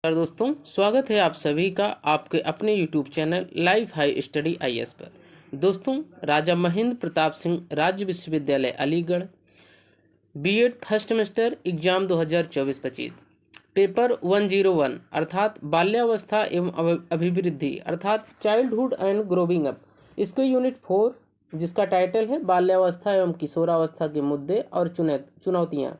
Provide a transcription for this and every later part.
नमस्कार दोस्तों, स्वागत है आप सभी का आपके अपने YouTube channel Life High Study IAS पर। दोस्तों, राजा महेंद्र प्रताप सिंह राज्य विश्वविद्यालय Aligarh BEd first semester exam 2024-25 paper 101 अर्थात बाल्यावस्था एवं अभिवृद्धि अर्थात चाइल्डहुड एंड ग्रोविंग अप, इसके यूनिट 4 जिसका टाइटल है बाल्यावस्था एवं किशोरावस्था के मुद्दे और चुनौतियाँ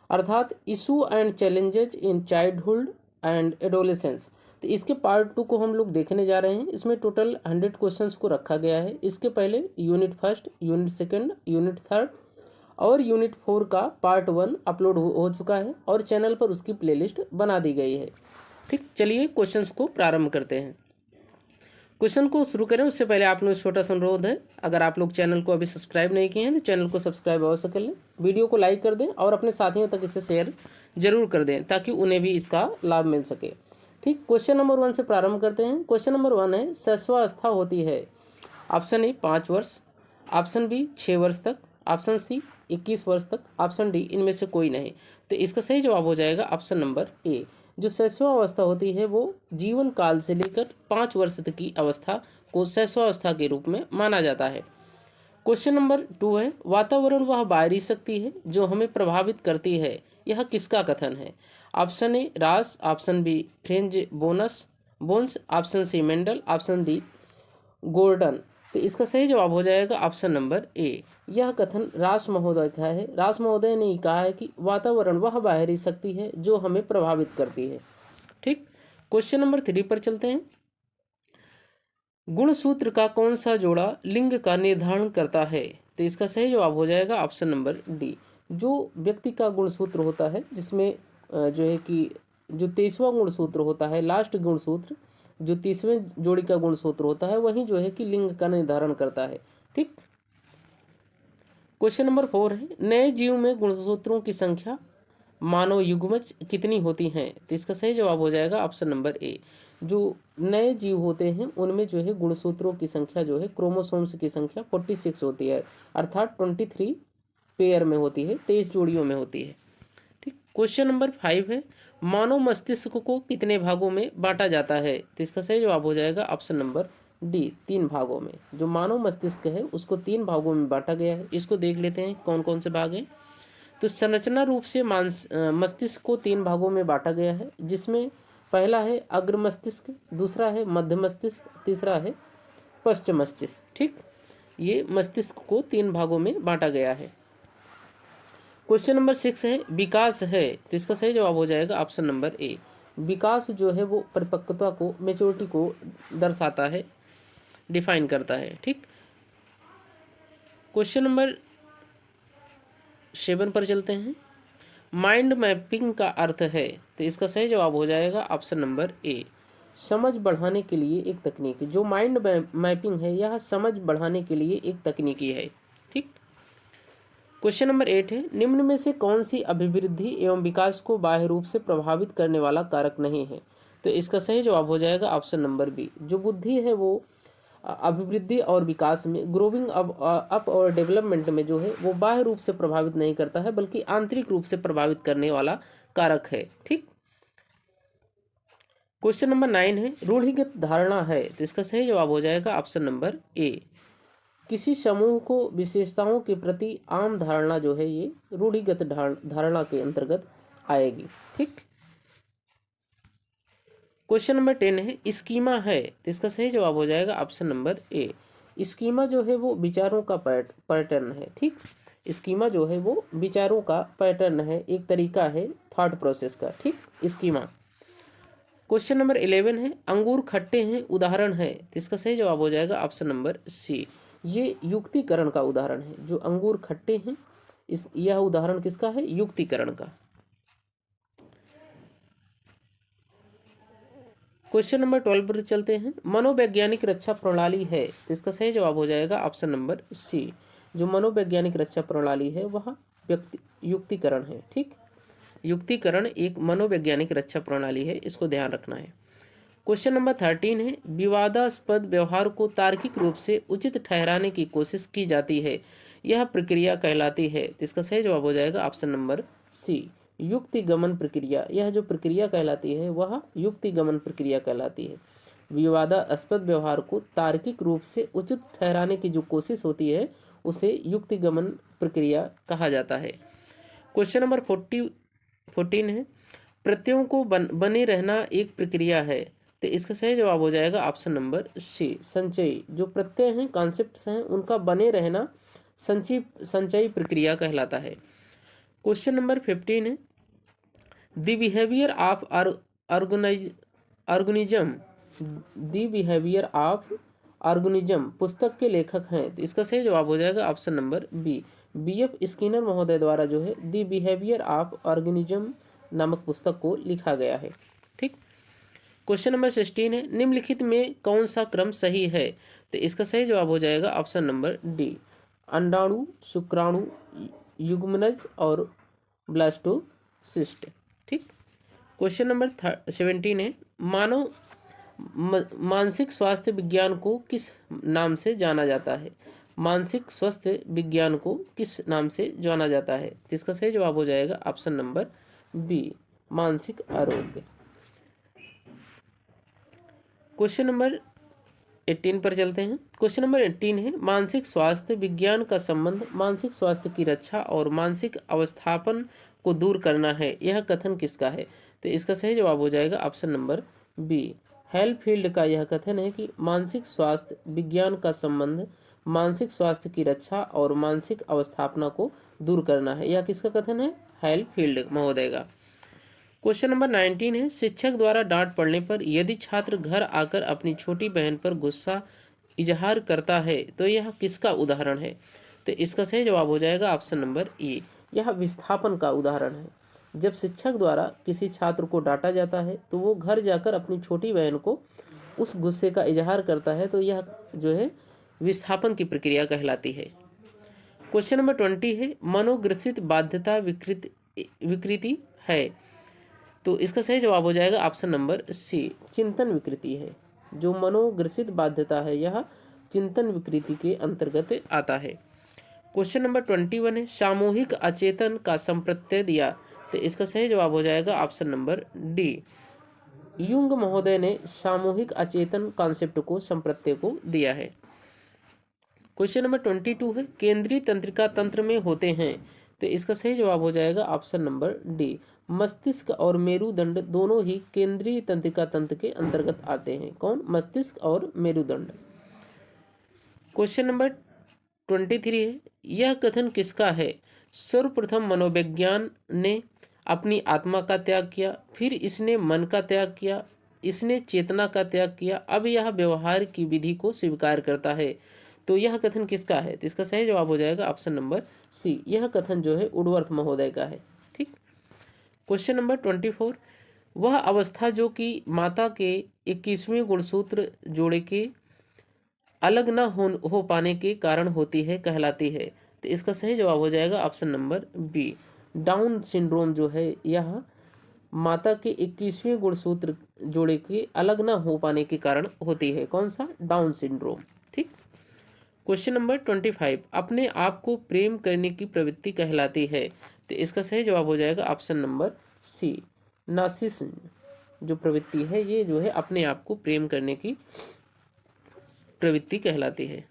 अर्थात issue and challenges in childhood and adolescence. तो इसके पार्ट 2 को हम लोग देखने जा रहे हैं। इसमें टोटल 100 क्वेश्चंस को रखा गया है। इसके पहले unit first, unit second, unit third और यूनिट 4 का पार्ट 1 अपलोड हो चुका है और चैनल पर उसकी प्लेलिस्ट बना दी गई है। ठीक, चलिए क्वेश्चंस को प्रारंभ करते हैं। क्वेश्चन को शुरू करें उससे पहले आप लोग छोटा सा अनुरोध है, अगर आप लोग चैनल को अभी सब्सक्राइब नहीं किए हैं तो चैनल को सब्सक्राइब अवश्य कर लें, वीडियो को लाइक कर दें और अपने साथियों तक इसे शेयर जरूर कर दें ताकि उन्हें भी इसका लाभ मिल सके। ठीक, क्वेश्चन नंबर 1 से प्रारंभ करते हैं। क्वेश्चन नंबर 1 है, शैशवावस्था होती है ऑप्शन ए 5 वर्ष, ऑप्शन बी 6 वर्ष तक, ऑप्शन सी 21 वर्ष तक, ऑप्शन डी इनमें से कोई नहीं। तो इसका सही जवाब हो जाएगा ऑप्शन नंबर ए। जो शैशवावस्था होती है वो जीवन काल से लेकर 5 वर्ष तक की अवस्था को शैशवावस्था के रूप में माना जाता है। क्वेश्चन नंबर 2 है, वातावरण वह बाहरी शक्ति है जो हमें प्रभावित करती है, यह किसका कथन है? Option A Ross, option B Franz Boas, option C Mendel, option D Gordon. तो इसका सही जवाब हो जाएगा ऑप्शन नंबर ए। यह कथन रास महोदय का है। रास महोदय ने कहा है कि वातावरण वह बाहरी शक्ति है जो हमें प्रभावित करती है। ठीक, क्वेश्चन नंबर 3 पर चलते हैं। गुणसूत्र का कौन सा जोड़ा लिंग का निर्धारण करता है? तो इसका सही जवाब हो जाएगा ऑप्शन नंबर डी। जो व्यक्ति का गुणसूत्र होता है जिसमें जो है कि जो 23वां गुणसूत्र होता है, लास्ट गुणसूत्र जो 30वें जोड़ी का गुणसूत्र होता है, वही जो है कि लिंग का निर्धारण करता है। ठीक, क्वेश्चन नंबर 4 है, नए जीव में गुणसूत्रों की संख्या मानव युग्मज कितनी होती हैं? तो इसका सही जवाब हो जाएगा ऑप्शन नंबर ए। जो नए जीव होते हैं उनमें जो है गुणसूत्रों की संख्या जो है, क्रोमोसोम्स की संख्या 46 होती है, अर्थात 23 पेयर में होती है, 23 जोड़ियों में होती है। ठीक, क्वेश्चन नंबर 5 है, मानव मस्तिष्क को कितने भागों में बांटा जाता है? तो इसका सही जवाब हो जाएगा ऑप्शन नंबर डी, 3 भागों में। जो मानव मस्तिष्क है उसको 3 भागों में बांटा गया है। इसको देख लेते हैं कौन कौन से भाग हैं। तो संरचना रूप से मस्तिष्क को 3 भागों में बांटा गया है, जिसमें पहला है अग्र मस्तिष्क, दूसरा है मध्य मस्तिष्क, तीसरा है पश्चिम मस्तिष्क। ठीक, ये मस्तिष्क को 3 भागों में बांटा गया है। क्वेश्चन नंबर 6 है, विकास है। तो इसका सही जवाब हो जाएगा ऑप्शन नंबर ए। विकास जो है वो परिपक्वता को, मेच्योरिटी को दर्शाता है, डिफाइन करता है। ठीक, क्वेश्चन नंबर 7 पर चलते हैं। माइंड मैपिंग का अर्थ है। तो इसका सही जवाब हो जाएगा ऑप्शन नंबर ए, समझ बढ़ाने के लिए एक तकनीक। जो माइंड मैपिंग है यह समझ बढ़ाने के लिए एक तकनीकी है। ठीक, क्वेश्चन नंबर 8 है, निम्न में से कौन सी अभिवृद्धि एवं विकास को बाह्य रूप से प्रभावित करने वाला कारक नहीं है? तो इसका सही जवाब हो जाएगा ऑप्शन नंबर बी। जो बुद्धि है वो अभिवृद्धि और विकास में, ग्रोविंग अप और डेवलपमेंट में जो है वो बाह्य रूप से प्रभावित नहीं करता है बल्कि आंतरिक रूप से प्रभावित करने वाला कारक है। ठीक, क्वेश्चन नंबर 9 है, रूढ़िगत धारणा है। तो इसका सही जवाब हो जाएगा ऑप्शन नंबर ए। किसी समूह को विशेषताओं के प्रति आम धारणा जो है ये रूढ़िगत धारणा के अंतर्गत आएगी। ठीक, क्वेश्चन नंबर 10 है, स्कीमा है। तो इसका सही जवाब हो जाएगा ऑप्शन नंबर ए। स्कीमा जो है वो विचारों का पैटर्न है। ठीक, स्कीमा जो है वो विचारों का पैटर्न है, एक तरीका है थॉट प्रोसेस का। ठीक, स्कीमा। क्वेश्चन नंबर 11 है, अंगूर खट्टे हैं उदाहरण है। तो इसका सही जवाब हो जाएगा ऑप्शन नंबर सी। ये युक्तिकरण का उदाहरण है। जो अंगूर खट्टे हैं यह उदाहरण किसका है? युक्तिकरण का। क्वेश्चन नंबर 12 पर चलते हैं। मनोवैज्ञानिक रक्षा प्रणाली है। तो इसका सही जवाब हो जाएगा ऑप्शन नंबर सी। जो मनोवैज्ञानिक रक्षा प्रणाली है वह युक्तिकरण है। ठीक, युक्तिकरण एक मनोवैज्ञानिक रक्षा प्रणाली है, इसको ध्यान रखना है। क्वेश्चन नंबर 13 है, विवादास्पद व्यवहार को तार्किक रूप से उचित ठहराने की कोशिश की जाती है, यह प्रक्रिया कहलाती है। तो इसका सही जवाब हो जाएगा ऑप्शन नंबर सी। युक्तिगमन प्रक्रिया, यह जो प्रक्रिया कहलाती है वह युक्तिगमन प्रक्रिया कहलाती है। विवादास्पद व्यवहार को तार्किक रूप से उचित ठहराने की जो कोशिश होती है उसे युक्तिगमन प्रक्रिया कहा जाता है। क्वेश्चन नंबर 14 है, प्रत्ययों को बने रहना एक प्रक्रिया है। तो इसका सही जवाब हो जाएगा ऑप्शन नंबर सी, संचयी। जो प्रत्यय हैं, कॉन्सेप्ट्स हैं, उनका बने रहना संचयी प्रक्रिया कहलाता है। क्वेश्चन नंबर 15 है, the behaviour of organism the behaviour of organism पुस्तक के लेखक हैं। तो इसका सही जवाब हो जाएगा option number B, BF Skinner महोदय द्वारा जो है द बिहेवियर ऑफ ऑर्गेनिज्म नामक पुस्तक को लिखा गया है। ठीक। क्वेश्चन नंबर 16 है, निम्नलिखित में कौन सा क्रम सही है। तो इसका सही जवाब हो जाएगा ऑप्शन नंबर डी, अंडाणु, शुक्राणु, युग्मनज और ब्लास्टोसिस्ट। ठीक। क्वेश्चन नंबर 17 है, मानसिक स्वास्थ्य विज्ञान को किस नाम से जाना जाता है। मानसिक स्वास्थ्य विज्ञान को किस नाम से जाना जाता है। तो इसका सही जवाब हो जाएगा ऑप्शन नंबर बी, मानसिक आरोग्य। क्वेश्चन नंबर 18 पर चलते हैं। क्वेश्चन नंबर 18 है, मानसिक स्वास्थ्य विज्ञान का संबंध मानसिक स्वास्थ्य की रक्षा और मानसिक अवस्थापन को दूर करना है, यह कथन किसका है। तो इसका सही जवाब हो जाएगा ऑप्शन नंबर बी, हेलफील्ड का यह कथन है कि मानसिक स्वास्थ्य विज्ञान का संबंध मानसिक स्वास्थ्य की रक्षा और मानसिक अवस्थापना को दूर करना है। यह किसका कथन है, हेलफील्ड महोदय का। क्वेश्चन नंबर 19 है, शिक्षक द्वारा डांट पड़ने पर यदि छात्र घर आकर अपनी छोटी बहन पर गुस्सा इजहार करता है तो यह किसका उदाहरण है। तो इसका सही जवाब हो जाएगा ऑप्शन नंबर ए, यह विस्थापन का उदाहरण है। जब शिक्षक द्वारा किसी छात्र को डांटा जाता है तो वो घर जाकर अपनी छोटी बहन को उस गुस्से का इजहार करता है, तो यह जो है विस्थापन की प्रक्रिया कहलाती है। क्वेश्चन नंबर 20 है, मनोग्रसित बाध्यता विकृति है। तो इसका सही जवाब हो जाएगा ऑप्शन नंबर सी, चिंतन विकृति है। जो मनोग्रसित बाध्यता है यह चिंतन विकृति के अंतर्गत आता है। क्वेश्चन नंबर 21 है, सामूहिक अचेतन का संप्रत्यय दिया। तो इसका सही जवाब हो जाएगा ऑप्शन नंबर डी, युंग महोदय ने सामूहिक अचेतन कॉन्सेप्ट को संप्रत्यय को दिया है। क्वेश्चन नंबर 22 है, केंद्रीय तंत्रिका तंत्र में होते हैं। तो इसका सही जवाब हो जाएगा ऑप्शन नंबर डी, मस्तिष्क और मेरुदंड दोनों ही केंद्रीय तंत्रिका तंत्र के अंतर्गत आते हैं। कौन, मस्तिष्क और मेरुदंड। क्वेश्चन नंबर 23 है, यह कथन किसका है। सर्वप्रथम मनोविज्ञान ने अपनी आत्मा का त्याग किया, फिर इसने मन का त्याग किया, इसने चेतना का त्याग किया, अब यह व्यवहार की विधि को स्वीकार करता है। तो यह कथन किसका है। तो इसका सही जवाब हो जाएगा ऑप्शन नंबर सी, यह कथन जो है वुडवर्थ महोदय का है। ठीक। क्वेश्चन नंबर 24, वह अवस्था जो कि माता के 21वें गुणसूत्र जोड़े के अलग न हो पाने के कारण होती है कहलाती है। तो इसका सही जवाब हो जाएगा option number B, Down syndrome जो है यह माता के 21वें गुणसूत्र जोड़े के अलग न हो पाने के कारण होती है। कौन सा, डाउन सिंड्रोम। ठीक। क्वेश्चन नंबर 25, अपने आप को प्रेम करने की प्रवृत्ति कहलाती है। तो इसका सही जवाब हो जाएगा ऑप्शन नंबर सी, नार्सिसिज्म जो प्रवृत्ति है ये जो है अपने आप को प्रेम करने की प्रवृत्ति कहलाती है।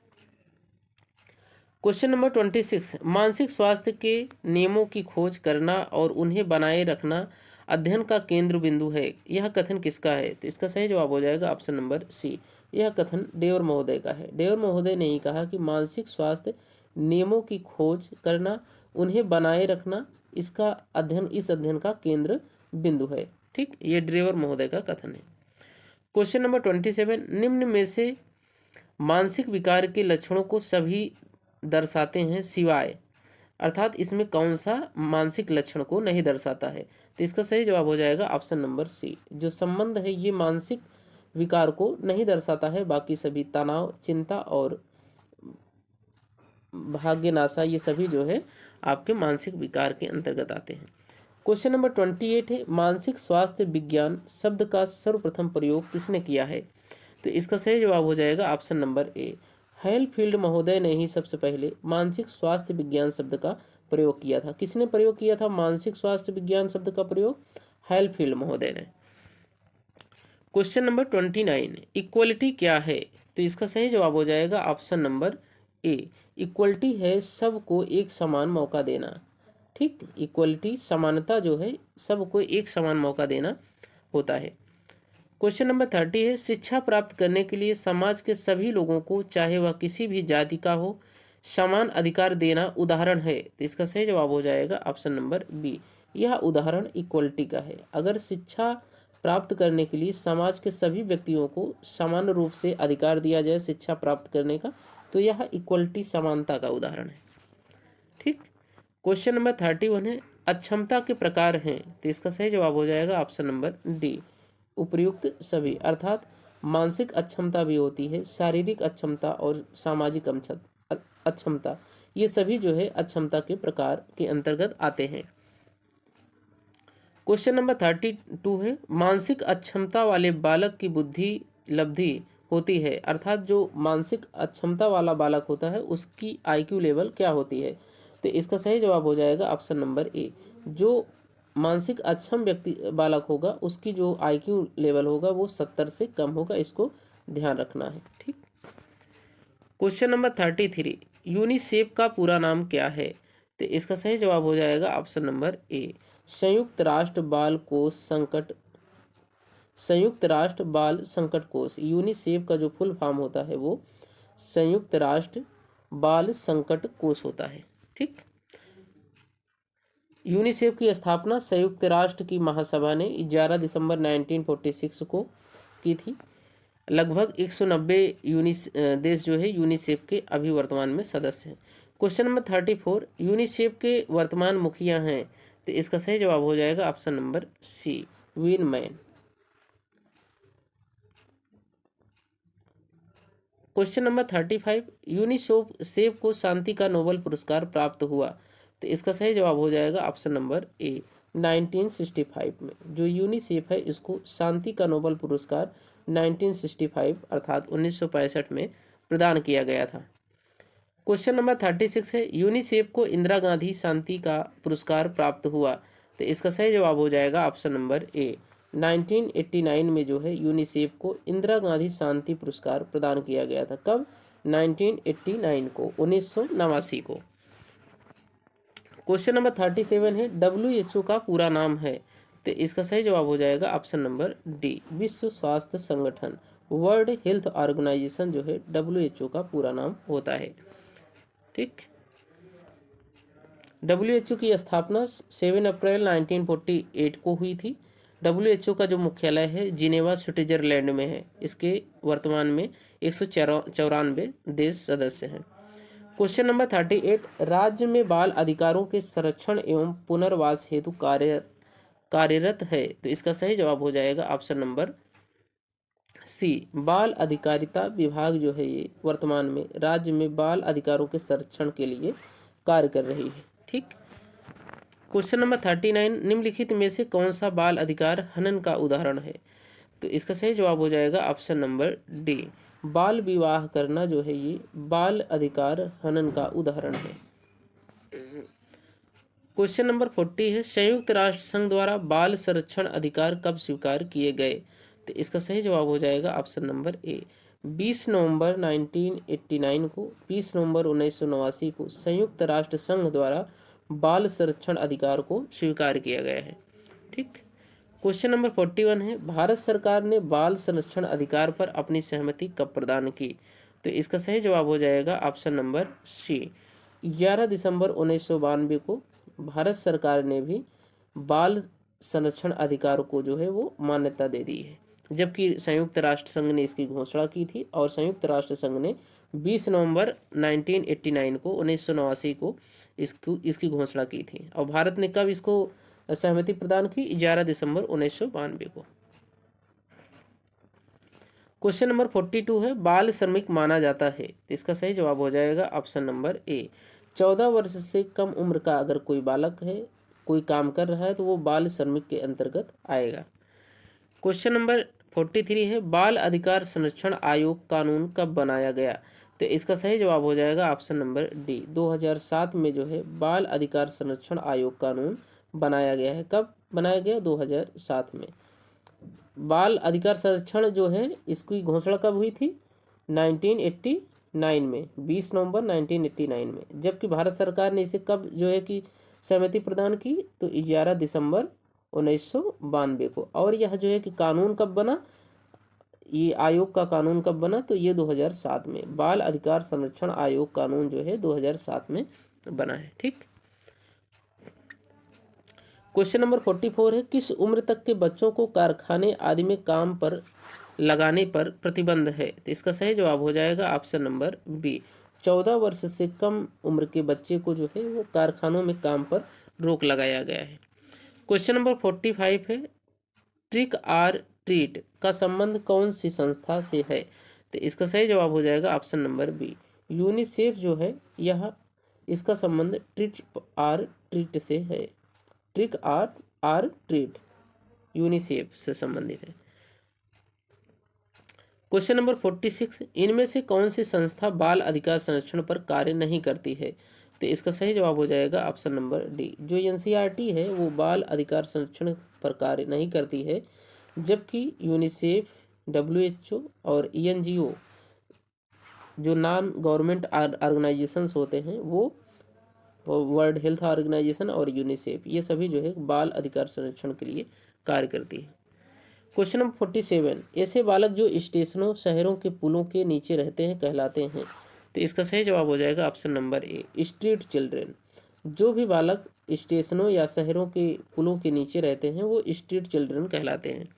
क्वेश्चन नंबर 26, मानसिक स्वास्थ्य के नियमों की खोज करना और उन्हें बनाए रखना अध्ययन का केंद्र बिंदु है, यह कथन किसका है। तो इसका सही जवाब हो जाएगा ऑप्शन नंबर सी, यह कथन डेवर महोदय का है। डेवर महोदय ने ही कहा कि मानसिक स्वास्थ्य नियमों की खोज करना, उन्हें बनाए रखना, इसका अध्ययन इस अध्ययन का केंद्र बिंदु है। ठीक, ये डेवर महोदय का कथन है। क्वेश्चन नंबर 27, निम्न में से मानसिक विकार के लक्षणों को सभी दर्शाते हैं सिवाय, अर्थात इसमें कौन सा मानसिक लक्षण को नहीं दर्शाता है। तो इसका सही जवाब हो जाएगा ऑप्शन नंबर सी, जो संबंध है ये मानसिक विकार को नहीं दर्शाता है, बाकी सभी तनाव, चिंता और भाग्यनाशा ये सभी जो है आपके मानसिक विकार के अंतर्गत आते हैं। क्वेश्चन नंबर 28 है, मानसिक स्वास्थ्य विज्ञान शब्द का सर्वप्रथम प्रयोग किसने किया है। तो इसका सही जवाब हो जाएगा ऑप्शन नंबर ए, हेलफील्ड महोदय ने ही सबसे पहले मानसिक स्वास्थ्य विज्ञान शब्द का प्रयोग किया था? किसने प्रयोग किया था मानसिक स्वास्थ्य विज्ञान शब्द का प्रयोग? हेलफील्ड महोदय ने। क्वेश्चन नंबर 29, इक्वलिटी क्या है? तो इसका सही जवाब हो जाएगा ऑप्शन नंबर ए। इक्वलिटी है सबको एक समान मौका देना। ठीक, इक्वलिटी समानता जो है सबको एक समान मौका देना होता है। क्वेश्चन नंबर 30 है, शिक्षा प्राप्त करने के लिए समाज के सभी लोगों को, चाहे वह किसी भी जाति का हो, समान अधिकार देना उदाहरण है। तो इसका सही जवाब हो जाएगा ऑप्शन नंबर बी। यह उदाहरण इक्वलिटी का है। अगर शिक्षा प्राप्त करने के लिए समाज के सभी व्यक्तियों को समान रूप से अधिकार दिया जाए शिक्षा प्राप्त करने का, तो यह इक्वलिटी समानता का उदाहरण है। ठीक। क्वेश्चन नंबर 31 है, अक्षमता के प्रकार हैं। तो इसका सही जवाब हो जाएगा ऑप्शन नंबर डी, उपर्युक्त सभी। अर्थात मानसिक अक्षमता भी होती है, शारीरिक अक्षमता और सामाजिक अक्षमता, ये सभी जो है अक्षमता के प्रकार के अंतर्गत आते हैं। क्वेश्चन नंबर 32 है, मानसिक अक्षमता वाले बालक की बुद्धि लब्धि होती है। अर्थात जो मानसिक अक्षमता वाला बालक होता है उसकी IQ लेवल क्या होती है? तो इसका सही जवाब हो जाएगा ऑप्शन नंबर ए। जो मानसिक अक्षम व्यक्ति बालक होगा उसकी जो IQ लेवल होगा वो 70 से कम होगा, इसको ध्यान रखना है। ठीक। क्वेश्चन नंबर 33, यूनिसेफ का पूरा नाम क्या है? तो इसका सही जवाब हो जाएगा ऑप्शन नंबर ए, संयुक्त राष्ट्र बाल कोष संकट, संयुक्त राष्ट्र बाल संकट कोष। यूनिसेफ का जो फुल फॉर्म होता है वो संयुक्त राष्ट्र बाल संकट कोष होता है। ठीक। यूनिसेफ की स्थापना संयुक्त राष्ट्र की महासभा ने 11 दिसंबर 1946 को की थी। लगभग 190 देश जो है यूनिसेफ के अभी वर्तमान में सदस्य हैं। क्वेश्चन नंबर 34, यूनिसेफ के वर्तमान मुखिया हैं। तो इसका सही जवाब हो जाएगा ऑप्शन नंबर सी, विन मैन। क्वेश्चन नंबर 35, यूनिसेफ को शांति का नोबेल पुरस्कार प्राप्त हुआ। तो इसका सही जवाब हो जाएगा ऑप्शन नंबर ए, 1965 में। जो यूनिसेफ है इसको शांति का नोबेल पुरस्कार 1965 अर्थात 1965 में प्रदान किया गया था। क्वेश्चन नंबर 36 है, यूनिसेफ को इंदिरा गांधी शांति का पुरस्कार प्राप्त हुआ। तो इसका सही जवाब हो जाएगा ऑप्शन नंबर ए, 1989 में जो है यूनिसेफ को इंदिरा गांधी शांति पुरस्कार प्रदान किया गया था। कब? 1989 को, 1989 को। क्वेश्चन नंबर 37 है, WHO का पूरा नाम है। तो इसका सही जवाब हो जाएगा ऑप्शन नंबर डी, विश्व स्वास्थ्य संगठन, वर्ल्ड हेल्थ ऑर्गेनाइजेशन जो है WHO का पूरा नाम होता है। ठीक। WHO की स्थापना 7 अप्रैल 1948 को हुई थी। WHO का जो मुख्यालय है जिनेवा स्विट्जरलैंड में है। इसके वर्तमान में 194 देश सदस्य हैं। क्वेश्चन नंबर 38, राज्य में बाल अधिकारों के संरक्षण एवं पुनर्वास हेतु कार्यरत है। तो इसका सही जवाब हो जाएगा ऑप्शन नंबर सी, बाल अधिकारिता विभाग जो है ये वर्तमान में राज्य में बाल अधिकारों के संरक्षण के लिए कार्य कर रही है। ठीक। क्वेश्चन नंबर 39, निम्नलिखित में से कौन सा बाल अधिकार हनन का उदाहरण है? तो इसका सही जवाब हो जाएगा ऑप्शन नंबर डी, बाल विवाह करना जो है ये बाल अधिकार हनन का उदाहरण है। क्वेश्चन नंबर 40 है, संयुक्त राष्ट्र संघ द्वारा बाल संरक्षण अधिकार कब स्वीकार किए गए? तो इसका सही जवाब हो जाएगा ऑप्शन नंबर ए, 20 नवंबर 1989 को, 20 नवंबर 1989 को संयुक्त राष्ट्र संघ द्वारा बाल संरक्षण अधिकार को स्वीकार किया गया है। ठीक। क्वेश्चन नंबर 41 है, भारत सरकार ने बाल संरक्षण अधिकार पर अपनी सहमति कब प्रदान की? तो इसका सही जवाब हो जाएगा ऑप्शन नंबर सी, 11 दिसंबर 1992 को भारत सरकार ने भी बाल संरक्षण अधिकार को जो है वो मान्यता दे दी है। जबकि संयुक्त राष्ट्र संघ ने इसकी घोषणा की थी और संयुक्त राष्ट्र संघ ने 20 नवंबर 1989 को 1989 को इसकी घोषणा की थी। और भारत ने कब इसको सहमति प्रदान की? 11 दिसंबर 1992 को। क्वेश्चन नंबर 42 है, बाल श्रमिक माना जाता है। तो इसका सही जवाब हो जाएगा ऑप्शन नंबर ए, 14 वर्ष से कम उम्र का अगर कोई बालक है, कोई काम कर रहा है तो वो बाल श्रमिक के अंतर्गत आएगा। क्वेश्चन नंबर 43 है, बाल अधिकार संरक्षण आयोग कानून कब बनाया गया? तो इसका सही जवाब हो जाएगा ऑप्शन नंबर डी। 2007 में जो है बाल अधिकार संरक्षण आयोग कानून बनाया गया है। कब बनाया गया? 2007 में। बाल अधिकार संरक्षण जो है इसकी घोषणा कब हुई थी? 1989 में, 20 नवंबर 1989 में। जबकि भारत सरकार ने इसे कब जो है कि सहमति प्रदान की? तो 11 दिसंबर 1992 को। और यह जो है कि कानून कब बना? ये आयोग का कानून कब बना? तो ये 2007 में। बाल अधिकार संरक्षण आयोग कानून जो है 2007 में बना है। ठीक। क्वेश्चन नंबर 44 है, किस उम्र तक के बच्चों को कारखाने आदि में काम पर लगाने पर प्रतिबंध है? तो इसका सही जवाब हो जाएगा ऑप्शन नंबर बी। 14 वर्ष से कम उम्र के बच्चे को जो है वो कारखानों में काम पर रोक लगाया गया है। क्वेश्चन नंबर 45 है, ट्रिक आर ट्रीट का संबंध कौन सी संस्था से है? तो इसका सही जवाब हो जाएगा ऑप्शन नंबर बी। यूनिसेफ जो है यह इसका संबंध ट्रिक आर ट्रीट से है। ट्रिक आर ट्रीट यूनिसेफ से संबंधित है। क्वेश्चन नंबर 46, इनमें से कौन सी संस्था बाल अधिकार संरक्षण पर कार्य नहीं करती है? तो इसका सही जवाब हो जाएगा ऑप्शन नंबर डी। जो एनसीईआरटी है वो बाल अधिकार संरक्षण पर कार्य नहीं करती है, जबकि यूनिसेफ, डब्ल्यूएचओ और ईएनजीओ जो नॉन गवर्नमेंट ऑर्गेनाइजेशंस होते हैं वो वर्ल्ड हेल्थ ऑर्गेनाइजेशन और यूनिसेफ, ये सभी जो है बाल अधिकार संरक्षण के लिए कार्य करती है। क्वेश्चन नंबर 47, ऐसे बालक जो स्टेशनों, शहरों के पुलों के नीचे रहते हैं कहलाते हैं? तो इसका सही जवाब हो जाएगा option number A, street children. जो भी बालक स्टेशनों या शहरों के पुलों के नीचे रहते हैं वो स्ट्रीट चिल्ड्रन कहलाते हैं।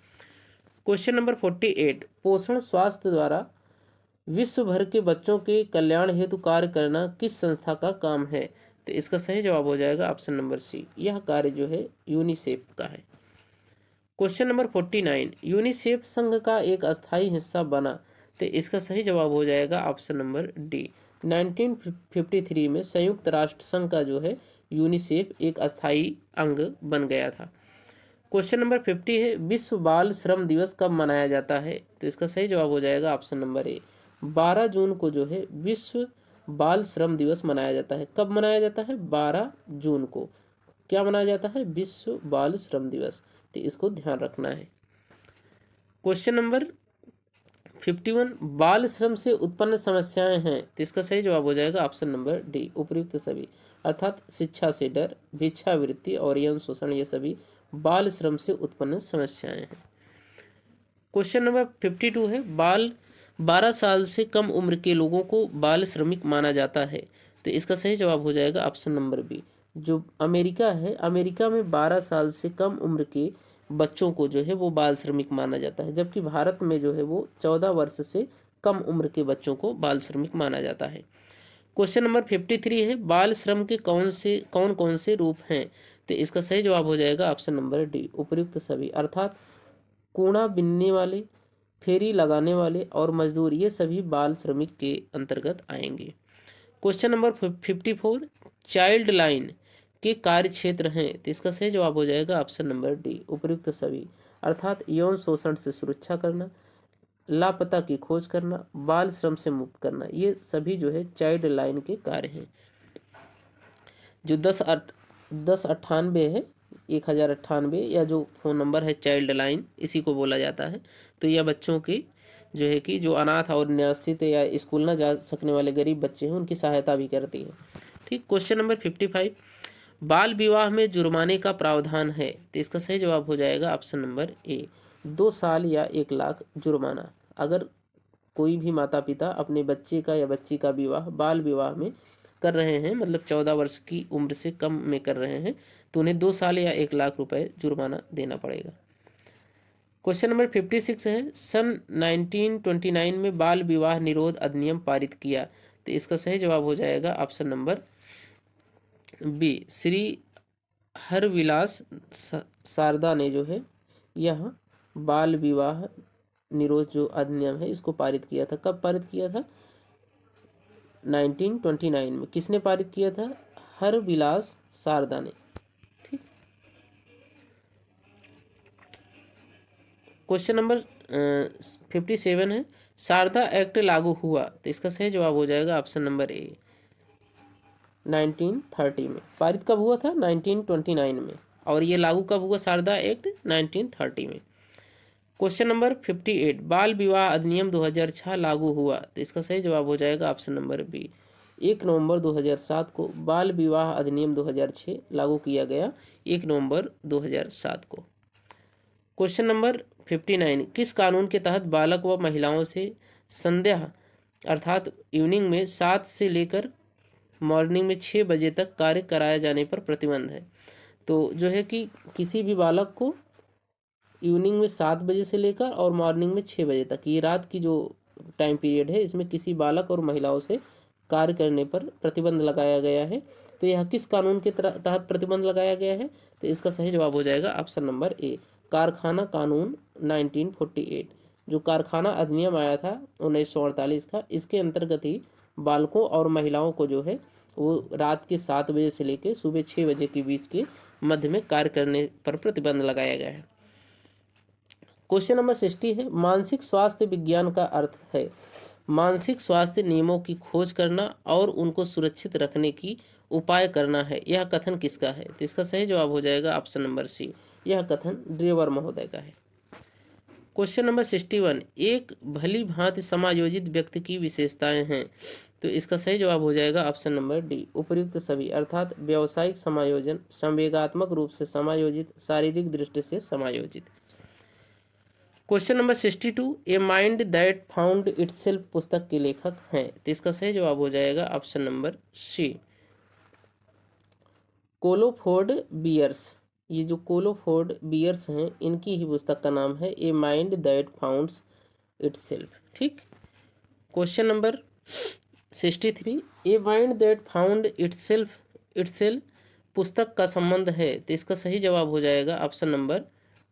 क्वेश्चन नंबर 48, पोषण स्वास्थ्य द्वारा विश्व भर के बच्चों के कल्याण हेतु कार्य करना किस संस्था का काम है? तो इसका सही जवाब हो जाएगा ऑप्शन नंबर सी, यह कार्य जो है यूनिसेफ का है। क्वेश्चन नंबर 49, यूनिसेफ संघ का एक अस्थायी हिस्सा बना? तो इसका सही जवाब हो जाएगा ऑप्शन नंबर डी। 1953 में संयुक्त राष्ट्र संघ का जो है यूनिसेफ एक अस्थायी अंग बन गया था। क्वेश्चन नंबर 50 है, विश्व बाल श्रम दिवस कब मनाया जाता है? तो इसका सही जवाब हो जाएगा ऑप्शन नंबर ए, 12 जून को जो है विश्व बाल श्रम दिवस मनाया जाता है। कब मनाया जाता है? 12 जून को। क्या मनाया जाता है? विश्व बाल श्रम दिवस। तो इसको ध्यान रखना है। क्वेश्चन नंबर 51, बाल श्रम से उत्पन्न समस्याएं हैं? तो इसका सही जवाब हो जाएगा ऑप्शन नंबर डी, उपयुक्त सभी। अर्थात शिक्षा से डर, भिक्षावृत्ति और यौन शोषण, ये सभी बाल श्रम से उत्पन्न समस्याएं हैं। क्वेश्चन नंबर 52 है, 12 साल से कम उम्र के लोगों को बाल श्रमिक माना जाता है? तो इसका सही जवाब हो जाएगा ऑप्शन नंबर बी। जो अमेरिका है, अमेरिका में 12 साल से कम उम्र के बच्चों को जो है वो बाल श्रमिक माना जाता है, जबकि भारत में जो है वो 14 वर्ष से कम उम्र के बच्चों को बाल श्रमिक माना जाता है। क्वेश्चन नंबर 53 है, बाल श्रम के कौन कौन से रूप हैं? तो इसका सही जवाब हो जाएगा ऑप्शन नंबर डी, उपयुक्त सभी। अर्थात कूड़ा बिनने वाले, फेरी लगाने वाले और मजदूर, ये सभी बाल श्रमिक के अंतर्गत आएंगे। क्वेश्चन नंबर 54, चाइल्ड लाइन के कार्य क्षेत्र हैं? तो इसका सही जवाब हो जाएगा ऑप्शन नंबर डी, उपयुक्त सभी। अर्थात यौन शोषण से सुरक्षा करना, लापता की खोज करना, बाल श्रम से मुक्त करना, ये सभी जो है चाइल्ड लाइन के कार्य हैं। जो 1098 है, 1098 या जो फ़ोन नंबर है चाइल्ड लाइन, इसी को बोला जाता है। तो यह बच्चों की जो है कि जो अनाथ और निराश्रित या स्कूल ना जा सकने वाले गरीब बच्चे हैं उनकी सहायता भी करती है। ठीक। क्वेश्चन नंबर 55, बाल विवाह में जुर्माने का प्रावधान है? तो इसका सही जवाब हो जाएगा ऑप्शन नंबर ए, 2 साल या 1 लाख जुर्माना। अगर कोई भी माता पिता अपने बच्चे का या बच्ची का विवाह बाल विवाह में कर रहे हैं, मतलब 14 वर्ष की उम्र से कम में कर रहे हैं, तो उन्हें 2 साल या 1 लाख रुपए जुर्माना देना पड़ेगा। क्वेश्चन नंबर 56 है, सन 1929 में बाल विवाह निरोध अधिनियम पारित किया? तो इसका सही जवाब हो जाएगा option number B, Shri Harvilas Sharda ने जो है यह बाल विवाह निरोध जो अधिनियम है इसको पारित किया था। कब पारित किया था? 1929 में। किसने पारित किया था? हरविलास शारदा ने। ठीक। क्वेश्चन नंबर 57 है, शारदा एक्ट लागू हुआ, तो इसका सही जवाब हो जाएगा ऑप्शन नंबर ए 1930 में। पारित कब हुआ था? 1929 में। और ये लागू कब हुआ शारदा एक्ट? 1930 में। क्वेश्चन नंबर 58, बाल विवाह अधिनियम 2006 लागू हुआ, तो इसका सही जवाब हो जाएगा ऑप्शन नंबर बी 1 नवंबर 2007 को बाल विवाह अधिनियम 2006 लागू किया गया, 1 नवंबर 2007 को। क्वेश्चन नंबर 59, किस कानून के तहत बालक व महिलाओं से संध्या अर्थात इवनिंग में 7 से लेकर मॉर्निंग में 6 बजे तक कार्य कराया जाने पर प्रतिबंध है? तो जो है कि किसी भी बालक को इवनिंग में 7 बजे से लेकर और मॉर्निंग में 6 बजे तक, ये रात की जो टाइम पीरियड है, इसमें किसी बालक और महिलाओं से कार्य करने पर प्रतिबंध लगाया गया है। तो यह किस कानून के तहत प्रतिबंध लगाया गया है? तो इसका सही जवाब हो जाएगा ऑप्शन नंबर ए कारखाना कानून 1948। जो कारखाना अधिनियम आया था 1948 का, इसके अंतर्गत ही बालकों और महिलाओं को जो है वो रात के 7 बजे से लेकर सुबह 6 बजे के बीच के मध्य में कार्य करने पर प्रतिबंध लगाया गया है। क्वेश्चन नंबर 60 है, मानसिक स्वास्थ्य विज्ञान का अर्थ है मानसिक स्वास्थ्य नियमों की खोज करना और उनको सुरक्षित रखने की उपाय करना है। यह कथन किसका है? तो इसका सही जवाब हो जाएगा ऑप्शन नंबर सी, यह कथन ड्रेवर महोदय का है। क्वेश्चन नंबर 61, एक भली भांति समायोजित व्यक्ति की विशेषताएं हैं, तो इसका सही जवाब हो जाएगा ऑप्शन नंबर डी उपर्युक्त सभी, अर्थात व्यावसायिक समायोजन, संवेगात्मक रूप से समायोजित, शारीरिक दृष्टि से समायोजित। Question number 62, A mind that found itself पुस्तक के लेखक हैं, तो इसका सही जवाब हो जाएगा ऑप्शन नंबर सी कोलोफोर्ड बियर्स। ये जो कोलोफोर्ड बियर्स हैं, इनकी ही पुस्तक का नाम है a mind that founds itself. ठीक। Question number 63, a mind that found itself पुस्तक का संबंध है, तो इसका सही जवाब हो जाएगा ऑप्शन नंबर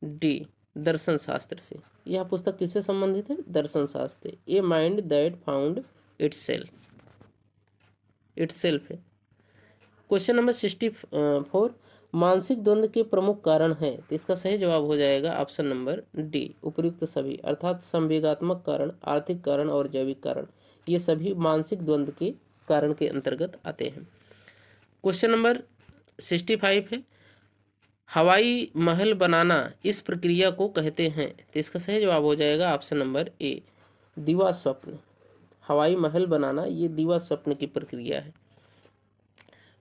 डी दर्शन शास्त्र से। यह पुस्तक किससे संबंधित है? दर्शन शास्त्र। ए माइंड दैट फाउंड इटसेल्फ है। क्वेश्चन नंबर 64, मानसिक द्वंद्व के प्रमुख कारण हैं, तो इसका सही जवाब हो जाएगा ऑप्शन नंबर डी उपर्युक्त सभी, अर्थात संवेगात्मक कारण, आर्थिक कारण और जैविक कारण, ये सभी मानसिक द्वंद्व के कारण के अंतर्गत आते हैं। क्वेश्चन नंबर 65 है, हवाई महल बनाना इस प्रक्रिया को कहते हैं, तो इसका सही जवाब हो जाएगा ऑप्शन नंबर ए दिवा स्वप्न। हवाई महल बनाना ये दिवा स्वप्न की प्रक्रिया है।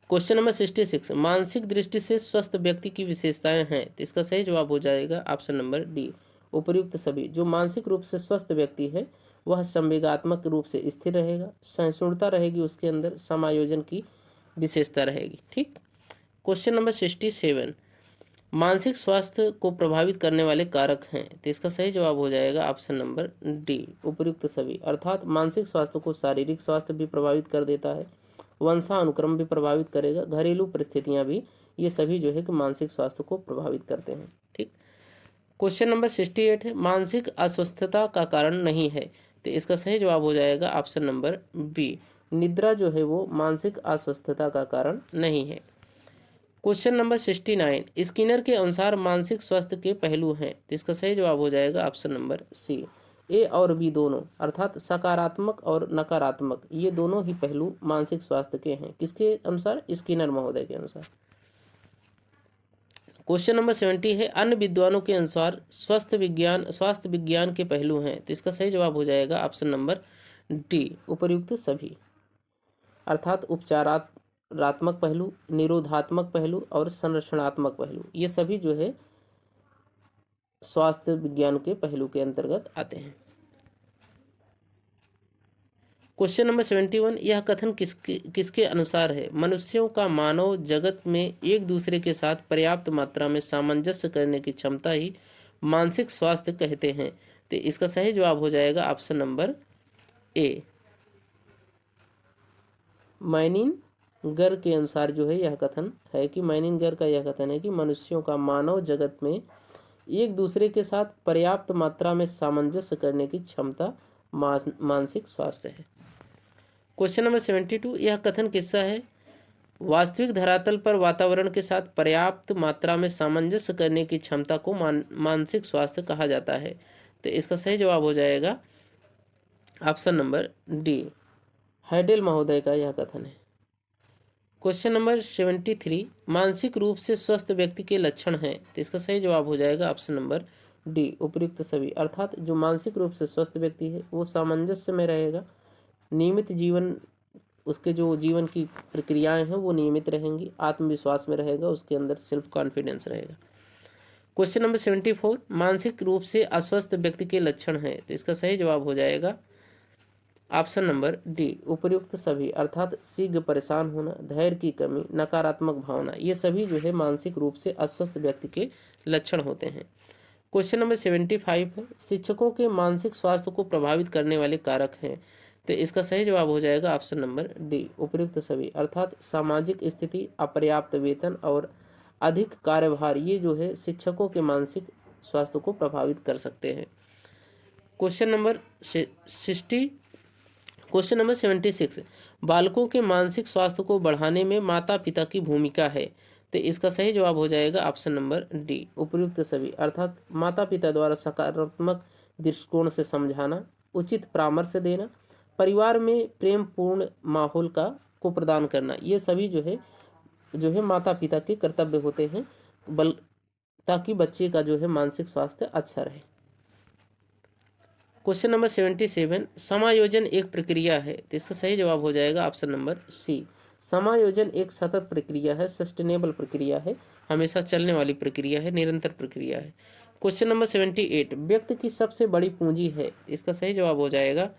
क्वेश्चन नंबर 66, मानसिक दृष्टि से स्वस्थ व्यक्ति की विशेषताएं हैं, तो इसका सही जवाब हो जाएगा ऑप्शन नंबर डी उपर्युक्त सभी। जो मानसिक रूप से स्वस्थ व्यक्ति है वह संवेगात्मक रूप से स्थिर रहेगा, सहिष्णुता रहेगी उसके अंदर, समायोजन की विशेषता रहेगी। ठीक। क्वेश्चन नंबर 67, मानसिक स्वास्थ्य को प्रभावित करने वाले कारक हैं, तो इसका सही जवाब हो जाएगा ऑप्शन नंबर डी उपर्युक्त सभी, अर्थात मानसिक स्वास्थ्य को शारीरिक स्वास्थ्य भी प्रभावित कर देता है, वंशानुक्रम भी प्रभावित करेगा, घरेलू परिस्थितियां भी, ये सभी जो है कि मानसिक स्वास्थ्य को प्रभावित करते हैं। ठीक। क्वेश्चन नंबर 68 है, मानसिक अस्वस्थता का कारण नहीं है, तो इसका सही जवाब हो जाएगा ऑप्शन नंबर बी निद्रा जो है वो मानसिक अस्वस्थता का कारण नहीं है। क्वेश्चन नंबर 69, स्किनर के अनुसार मानसिक स्वास्थ्य के पहलू हैं, तो इसका सही जवाब हो जाएगा ऑप्शन नंबर सी ए और बी दोनों, अर्थात सकारात्मक और नकारात्मक, ये दोनों ही पहलू मानसिक स्वास्थ्य के हैं। किसके अनुसार? स्किनर महोदय के अनुसार। क्वेश्चन नंबर 70 है, अन्य विद्वानों के अनुसार स्वास्थ्य विज्ञान के पहलू हैं, तो इसका सही जवाब हो जाएगा ऑप्शन नंबर डी उपर्युक्त सभी, अर्थात उपचारात्मक पहलू, निरोधात्मक पहलू और संरक्षणात्मक पहलू, ये सभी जो है स्वास्थ्य विज्ञान के पहलू के अंतर्गत आते हैं। क्वेश्चन नंबर 71, यह कथन किसके अनुसार है? मनुष्यों का मानव जगत में एक दूसरे के साथ पर्याप्त मात्रा में सामंजस्य करने की क्षमता ही मानसिक स्वास्थ्य कहते हैं, तो इसका सही जवाब हो जाएगा ऑप्शन नंबर ए मैनिंगर के अनुसार जो है यह कथन है कि मैनिंगर का यह कथन है कि मनुष्यों का मानव जगत में एक दूसरे के साथ पर्याप्त मात्रा में सामंजस्य करने की क्षमता मानसिक स्वास्थ्य है। क्वेश्चन नंबर 72, यह कथन किसका है? वास्तविक धरातल पर वातावरण के साथ पर्याप्त मात्रा में सामंजस्य करने की क्षमता को मानसिक स्वास्थ्य कहा जाता है, तो इसका सही जवाब हो जाएगा ऑप्शन नंबर डी। हेडेल महोदय का यह कथन है। क्वेश्चन नंबर 73, मानसिक रूप से स्वस्थ व्यक्ति के लक्षण हैं। तो इसका सही जवाब हो जाएगा ऑप्शन नंबर डी, उपर्युक्त सभी। अर्थात जो मानसिक रूप से स्वस्थ व्यक्ति है वो सामंजस्य में रहेगा, नियमित जीवन, उसके जो जीवन की प्रक्रियाएं हैं वो नियमित रहेंगी, आत्मविश्वास में रहेगा, उसके अंदर सेल्फ कॉन्फिडेंस रहेगा। क्वेश्चन नंबर 74, मानसिक रूप से अस्वस्थ व्यक्ति के लक्षण हैं। तो इसका सही जवाब हो जाएगा ऑप्शन नंबर डी, उपर्युक्त सभी। अर्थात शीघ्र परेशान होना, धैर्य की कमी, नकारात्मक भावना, ये सभी जो है मानसिक रूप से अस्वस्थ व्यक्ति के लक्षण होते हैं। क्वेश्चन नंबर 75 है, शिक्षकों के मानसिक स्वास्थ्य को प्रभावित करने वाले कारक हैं। तो इसका सही जवाब हो जाएगा ऑप्शन नंबर डी, उपर्युक्त सभी। अर्थात सामाजिक स्थिति, अपर्याप्त वेतन और अधिक कार्यभार, ये जो है शिक्षकों के मानसिक स्वास्थ्य को प्रभावित कर सकते हैं। क्वेश्चन नंबर 76, बालकों के मानसिक स्वास्थ्य को बढ़ाने में माता पिता की भूमिका है। तो इसका सही जवाब हो जाएगा ऑप्शन नंबर डी, उपर्युक्त सभी। अर्थात माता पिता द्वारा सकारात्मक दृष्टिकोण से समझाना, उचित परामर्श देना, परिवार में प्रेम पूर्ण माहौल को प्रदान करना, ये सभी जो है माता पिता के कर्तव्य होते हैं, ताकि बच्चे का जो है मानसिक स्वास्थ्य अच्छा रहे। क्वेश्चन नंबर 77, समायोजन एक प्रक्रिया है। तो इसका सही जवाब हो जाएगा ऑप्शन नंबर सी, समायोजन एक सतत प्रक्रिया है, सस्टेनेबल प्रक्रिया है, हमेशा चलने वाली प्रक्रिया है, निरंतर प्रक्रिया है। क्वेश्चन नंबर 78, व्यक्ति की सबसे बड़ी पूंजी है। इसका सही जवाब हो जाएगा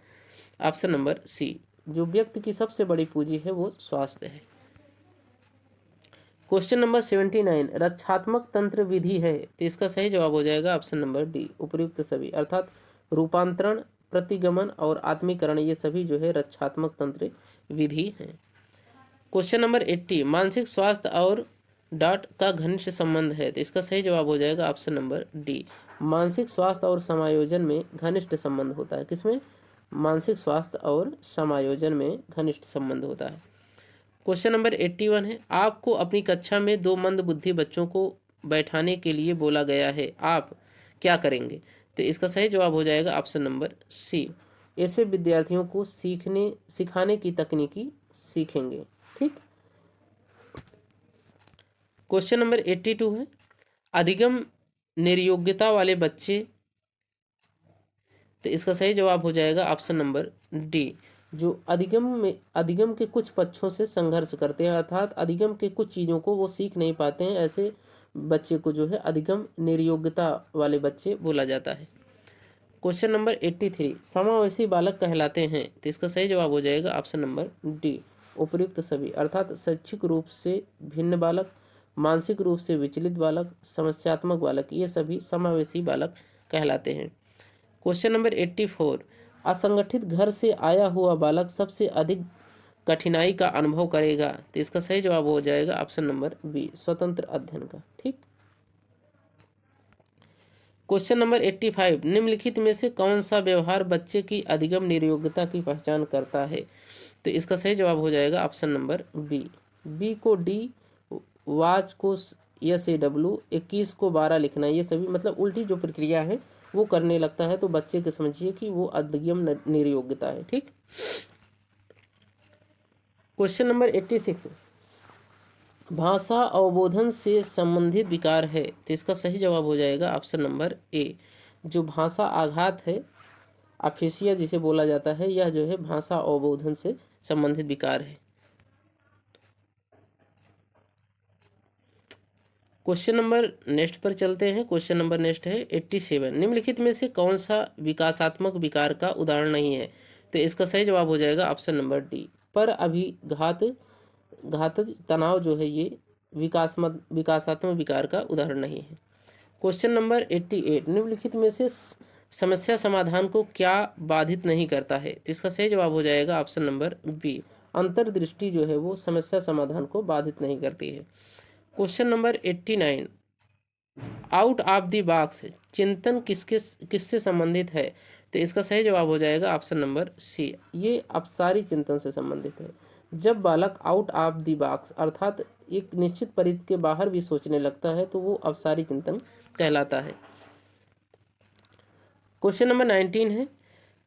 ऑप्शन नंबर सी, जो व्यक्ति की सबसे बड़ी पूंजी है वो स्वास्थ्य है। क्वेश्चन नंबर 79, रक्षात्मक तंत्र विधि है। तो इसका सही जवाब हो जाएगा ऑप्शन नंबर डी, उपर्युक्त सभी। अर्थात रूपांतरण, प्रतिगमन और आत्मीकरण, ये सभी जो है रक्षात्मक तंत्र विधि हैं। क्वेश्चन नंबर 80, मानसिक स्वास्थ्य और डॉट का घनिष्ठ संबंध है। तो इसका सही जवाब हो जाएगा ऑप्शन नंबर डी, मानसिक स्वास्थ्य और समायोजन में घनिष्ठ संबंध होता है। किसमें? मानसिक स्वास्थ्य और समायोजन में घनिष्ठ संबंध होता है। क्वेश्चन नंबर 81 है, आपको अपनी कक्षा में 2 मंदबुद्धि बच्चों को बैठाने के लिए बोला गया है, आप क्या करेंगे? तो इसका सही जवाब हो जाएगा ऑप्शन नंबर सी, ऐसे विद्यार्थियों को सिखाने की तकनीकी सीखेंगे। ठीक। क्वेश्चन नंबर 82 है, अधिगम निर्योग्यता वाले बच्चे। तो इसका सही जवाब हो जाएगा ऑप्शन नंबर डी, जो अधिगम के कुछ पक्षों से संघर्ष करते हैं, अर्थात अधिगम के कुछ चीज़ों को वो सीख नहीं पाते हैं, ऐसे बच्चे को जो है अधिगम निर्योग्यता वाले बच्चे बोला जाता है। क्वेश्चन नंबर 83, समावेशी बालक कहलाते हैं। तो इसका सही जवाब हो जाएगा ऑप्शन नंबर डी, उपर्युक्त सभी। अर्थात शैक्षिक रूप से भिन्न बालक, मानसिक रूप से विचलित बालक, समस्यात्मक बालक, ये सभी समावेशी बालक कहलाते हैं। क्वेश्चन नंबर 84, असंगठित घर से आया हुआ बालक सबसे अधिक कठिनाई का अनुभव करेगा। तो इसका सही जवाब हो जाएगा ऑप्शन नंबर बी, स्वतंत्र अध्ययन का। ठीक। क्वेश्चन नंबर 85, निम्नलिखित में से कौन सा व्यवहार बच्चे की अधिगम निर्योग्यता की पहचान करता है? तो इसका सही जवाब हो जाएगा ऑप्शन नंबर बी को डी, वाच को एस ए डब्ल्यू, 21 को 12 लिखना, ये सभी मतलब उल्टी जो प्रक्रिया है वो करने लगता है, तो बच्चे के समझिए कि वो अधिगम निर्योग्यता है। ठीक। क्वेश्चन नंबर 86, भाषा अवबोधन से संबंधित विकार है। तो इसका सही जवाब हो जाएगा ऑप्शन नंबर ए, जो भाषा आघात है, अफेसिया जिसे बोला जाता है, यह जो है भाषा अवबोधन से संबंधित विकार है। क्वेश्चन नंबर नेक्स्ट पर चलते हैं। क्वेश्चन नंबर नेक्स्ट है 87, निम्नलिखित में से कौन सा विकासात्मक विकार का उदाहरण नहीं है? तो इसका सही जवाब हो जाएगा ऑप्शन नंबर डी, पर घातक तनाव जो है ये विकासात्मक विकार का उदाहरण नहीं है। क्वेश्चन नंबर 88, निम्नलिखित में से समस्या समाधान को क्या बाधित नहीं करता है? तो इसका सही जवाब हो जाएगा ऑप्शन नंबर बी, अंतर्दृष्टि जो है वो समस्या समाधान को बाधित नहीं करती है। Question number 89, out of the box चिंतन किससे संबंधित है? तो इसका सही जवाब हो जाएगा ऑप्शन नंबर सी, ये अपसारी चिंतन से संबंधित है। जब बालक आउट ऑफ द बॉक्स अर्थात एक निश्चित परिधि के बाहर भी सोचने लगता है तो वो अपसारी चिंतन कहलाता है। क्वेश्चन नंबर 19 है,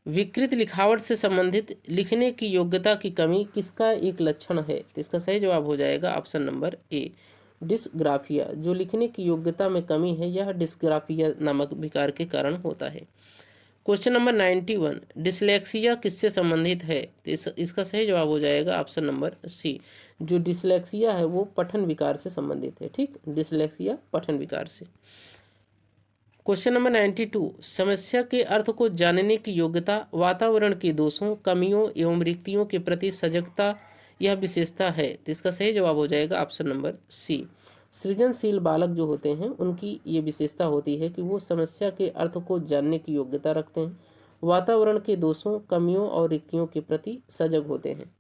विकृत लिखावट से संबंधित लिखने की योग्यता की कमी किसका एक लक्षण है? तो इसका सही जवाब हो जाएगा ऑप्शन नंबर ए, डिस्ग्राफिया। जो लिखने की योग्यता में कमी है यह डिस्ग्राफिया नामक विकार के कारण होता है। क्वेश्चन नंबर 91, डिसलेक्सिया किससे संबंधित है? तो इसका सही जवाब हो जाएगा ऑप्शन नंबर सी, जो डिसलेक्सिया है वो पठन विकार से संबंधित है। ठीक, डिसलेक्सिया पठन विकार से। क्वेश्चन नंबर 92, समस्या के अर्थ को जानने की योग्यता वातावरण के दोषों, कमियों एवं रिक्तियों के प्रति सजगता यह विशेषता है। तो इसका सही जवाब हो जाएगा ऑप्शन नंबर सी, सृजनशील बालक जो होते हैं उनकी ये विशेषता होती है कि वो समस्या के अर्थ को जानने की योग्यता रखते हैं, वातावरण के दोषों, कमियों और रिक्तियों के प्रति सजग होते हैं।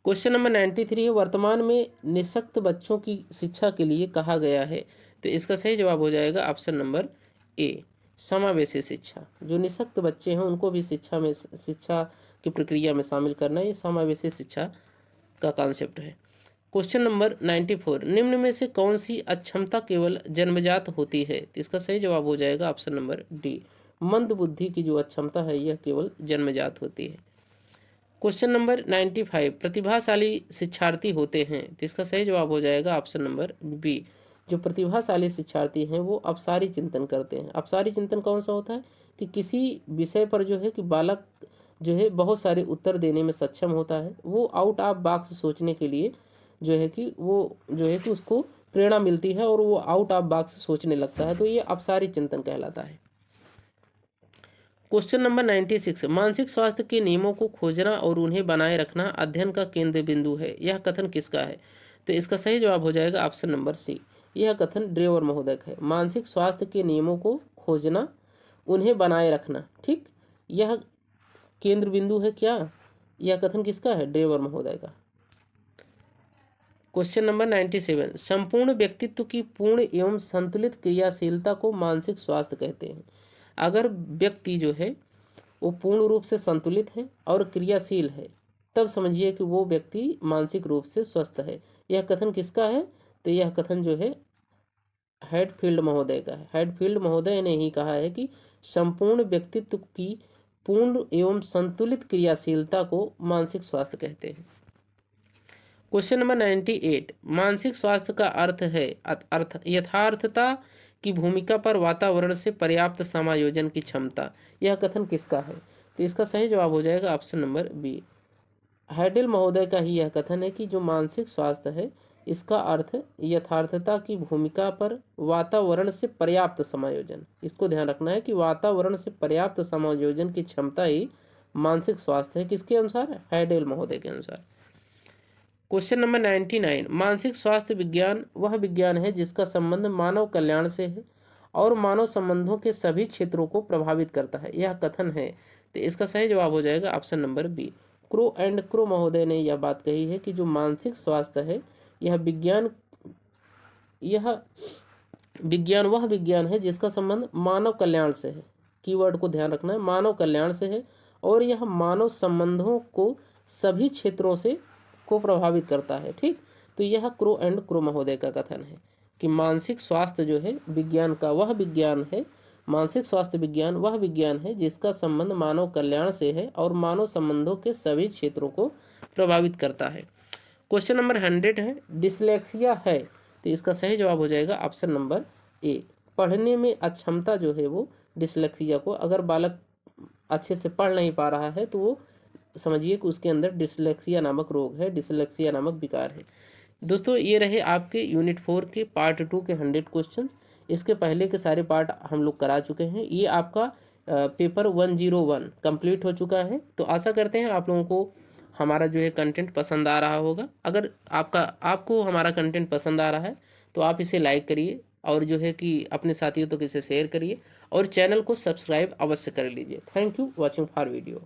क्वेश्चन नंबर 93 है, वर्तमान में निःशक्त बच्चों की शिक्षा के लिए कहा गया है। तो इसका सही जवाब हो जाएगा ऑप्शन नंबर ए, समावेशी शिक्षा। जो निःशक्त बच्चे हैं उनको भी शिक्षा की प्रक्रिया में शामिल करना, ये समावेशी शिक्षा का कॉन्सेप्ट है। क्वेश्चन नंबर 94, निम्न में से कौन सी अक्षमता केवल जन्मजात होती है? तो इसका सही जवाब हो जाएगा ऑप्शन नंबर डी, मंद बुद्धि की जो अक्षमता है यह केवल जन्मजात होती है। क्वेश्चन नंबर 95, प्रतिभाशाली शिक्षार्थी होते हैं। तो इसका सही जवाब हो जाएगा ऑप्शन नंबर बी, जो प्रतिभाशाली शिक्षार्थी हैं वो अपसारी चिंतन करते हैं। अपसारी चिंतन कौन सा होता है कि किसी विषय पर जो है कि बालक जो है बहुत सारे उत्तर देने में सक्षम होता है, वो आउट ऑफ बॉक्स सोचने के लिए जो है कि वो जो है कि उसको प्रेरणा मिलती है और वो आउट ऑफ बॉक्स सोचने लगता है, तो ये अपसारी चिंतन कहलाता है। क्वेश्चन नंबर 96, मानसिक स्वास्थ्य के नियमों को खोजना और उन्हें बनाए रखना अध्ययन का केंद्र बिंदु है, यह कथन किसका है? तो इसका सही जवाब हो जाएगा ऑप्शन नंबर सी, यह कथन ड्रेवर महोदय का है। मानसिक स्वास्थ्य के नियमों को खोजना, उन्हें बनाए रखना, ठीक, यह केंद्र बिंदु है क्या? यह कथन किसका है? ड्रेवर महोदय का। क्वेश्चन नंबर 97, संपूर्ण व्यक्तित्व की पूर्ण एवं संतुलित क्रियाशीलता को मानसिक स्वास्थ्य कहते हैं। अगर व्यक्ति जो है वो पूर्ण रूप से संतुलित है और क्रियाशील है तब समझिए कि वो व्यक्ति मानसिक रूप से स्वस्थ है। यह कथन किसका है? तो यह कथन जो है हैडफील्ड महोदय का है। हैडफील्ड महोदय ने ही कहा है कि संपूर्ण व्यक्तित्व की पूर्ण एवं संतुलित क्रियाशीलता को मानसिक स्वास्थ्य कहते हैं। क्वेश्चन नंबर 98, मानसिक स्वास्थ्य का अर्थ है यथार्थता की भूमिका पर वातावरण से पर्याप्त समायोजन की क्षमता। यह कथन किसका है? तो इसका सही जवाब हो जाएगा ऑप्शन नंबर बी, हैडेल महोदय का ही यह कथन है कि जो मानसिक स्वास्थ्य है इसका अर्थ यथार्थता की भूमिका पर वातावरण से पर्याप्त समायोजन। इसको ध्यान रखना है कि वातावरण से पर्याप्त समायोजन की क्षमता ही मानसिक स्वास्थ्य है। किसके अनुसार? हैडेल महोदय के अनुसार। क्वेश्चन नंबर 99, मानसिक स्वास्थ्य विज्ञान वह विज्ञान है जिसका संबंध मानव कल्याण से है और मानव संबंधों के सभी क्षेत्रों को प्रभावित करता है, यह कथन है। तो इसका सही जवाब हो जाएगा option number B, Crow and Crow महोदय ने यह बात कही है कि जो मानसिक स्वास्थ्य है यह विज्ञान वह विज्ञान है जिसका संबंध मानव कल्याण से है। कीवर्ड को ध्यान रखना है, मानव कल्याण से है और यह मानव संबंधों को सभी क्षेत्रों से को प्रभावित करता है। ठीक, तो यह क्रो एंड क्रो महोदय का कथन है कि मानसिक स्वास्थ्य जो है विज्ञान का वह विज्ञान है, मानसिक स्वास्थ्य विज्ञान वह विज्ञान है जिसका संबंध मानव कल्याण से है और मानव संबंधों के सभी क्षेत्रों को प्रभावित करता है। क्वेश्चन नंबर 100 है, डिसलेक्सिया है। तो इसका सही जवाब हो जाएगा ऑप्शन नंबर ए, पढ़ने में अक्षमता जो है वो डिसलेक्सिया को, अगर बालक अच्छे से पढ़ नहीं पा रहा है तो वो समझिए कि उसके अंदर डिसलेक्सिया नामक रोग है, डिसलेक्सिया नामक विकार है। दोस्तों ये रहे आपके यूनिट 4 के पार्ट 2 के 100 क्वेश्चन। इसके पहले के सारे पार्ट हम लोग करा चुके हैं। ये आपका पेपर 101 कंप्लीट हो चुका है। तो आशा करते हैं आप लोगों को हमारा जो है कंटेंट पसंद आ रहा होगा। अगर आपको हमारा कंटेंट पसंद आ रहा है तो आप इसे लाइक करिए और जो है कि अपने साथियों तक इसे शेयर करिए और चैनल को सब्सक्राइब अवश्य कर लीजिए। Thank you watching for video.